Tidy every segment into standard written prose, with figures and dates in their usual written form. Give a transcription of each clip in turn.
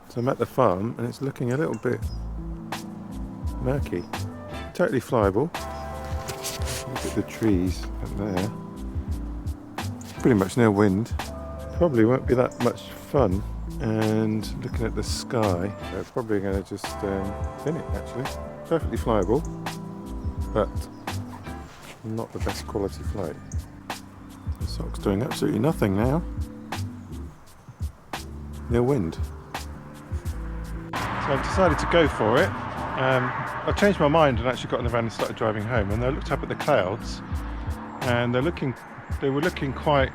So I'm at the farm and it's looking a little bit murky. Totally flyable. Look at the trees up there. Pretty much no wind. Probably won't be that much fun. And looking at the sky, they're probably going to just thin it actually. Perfectly flyable, but not the best quality flight. The sock's doing absolutely nothing now. No wind. So I've decided to go for it. I've changed my mind and actually got in the van and started driving home, and I looked up at the clouds and they were looking quite,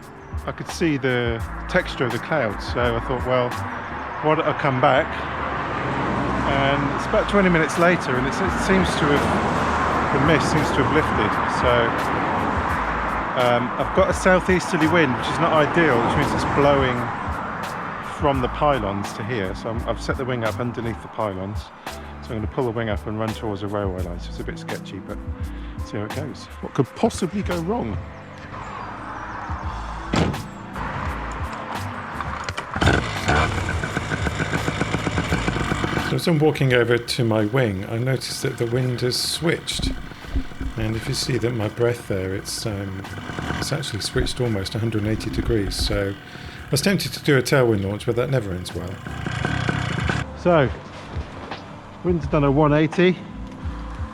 I could see the texture of the clouds, so I thought, well, why don't I come back? And it's about 20 minutes later and it seems to have, the mist seems to have lifted, so I've got a southeasterly wind, which is not ideal, which means it's blowing from the pylons to here, so I've set the wing up underneath the pylons, so I'm going to pull the wing up and run towards a railway line. So it's a bit sketchy, but see how it goes. What could possibly go wrong? So as I'm walking over to my wing, I noticed that the wind has switched, and if you see that my breath there, it's actually switched almost 180 degrees. So I was tempted to do a tailwind launch, but that never ends well. So wind's done a 180.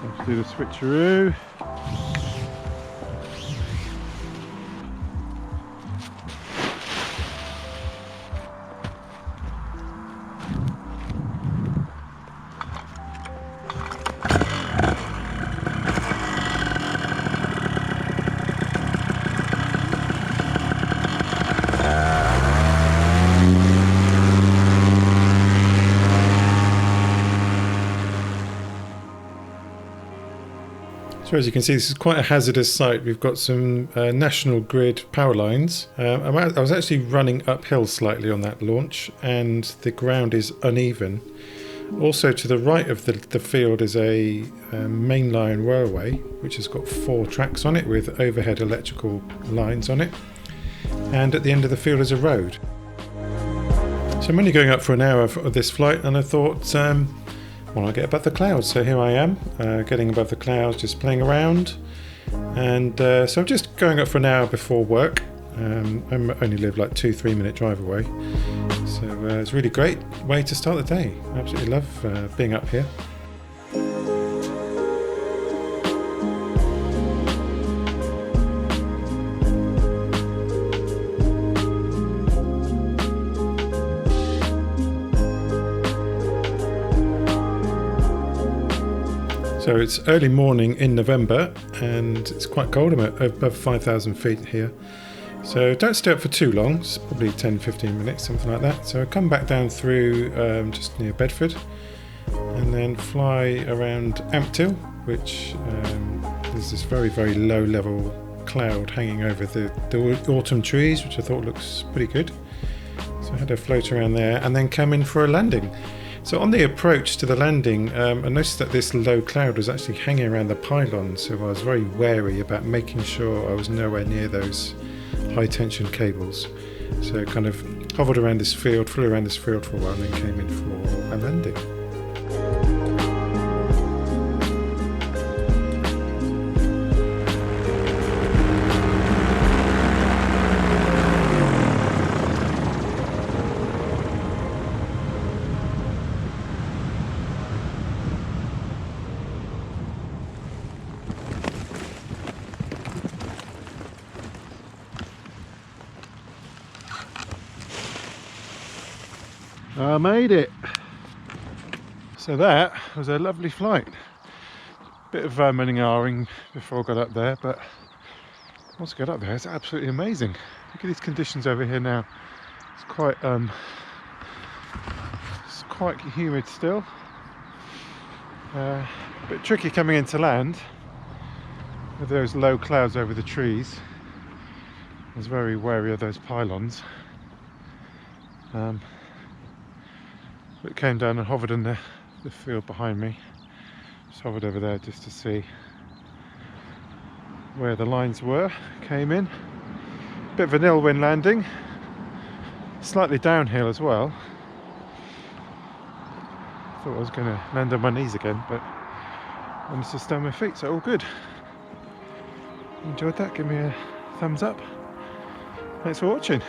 Let's do the switcheroo. So as you can see, this is quite a hazardous site. We've got some national grid power lines. I was actually running uphill slightly on that launch, and the ground is uneven. Also to the right of the field is a mainline railway, which has got 4 tracks on it with overhead electrical lines on it. And at the end of the field is a road. So I'm only going up for an hour of this flight, and I thought, well, I'll get above the clouds. So here I am, getting above the clouds, just playing around. And so I'm just going up for an hour before work. I only live like 2-3 minute drive away. So it's a really great way to start the day. I absolutely love being up here. So it's early morning in November and it's quite cold. I'm at above 5,000 feet here. So don't stay up for too long, it's probably 10-15 minutes, something like that. So I come back down through just near Bedford and then fly around Ampthill, which there's this very, very low level cloud hanging over the autumn trees, which I thought looks pretty good. So I had a float around there and then come in for a landing. So on the approach to the landing, I noticed that this low cloud was actually hanging around the pylon, so I was very wary about making sure I was nowhere near those high tension cables. So I kind of hovered around this field, flew around this field for a while, and then came in for a landing. I made it. So that was a lovely flight. Bit of and ahhing before I got up there, but once I got up there, it's absolutely amazing. Look at these conditions over here now. It's quite humid still. A bit tricky coming into land with those low clouds over the trees. I was very wary of those pylons. But came down and hovered in the field behind me. Just hovered over there just to see where the lines were. Came in. Bit of an ill wind landing. Slightly downhill as well. Thought I was going to land on my knees again, but I managed to stay on my feet, so all good. Enjoyed that, give me a thumbs up. Thanks for watching.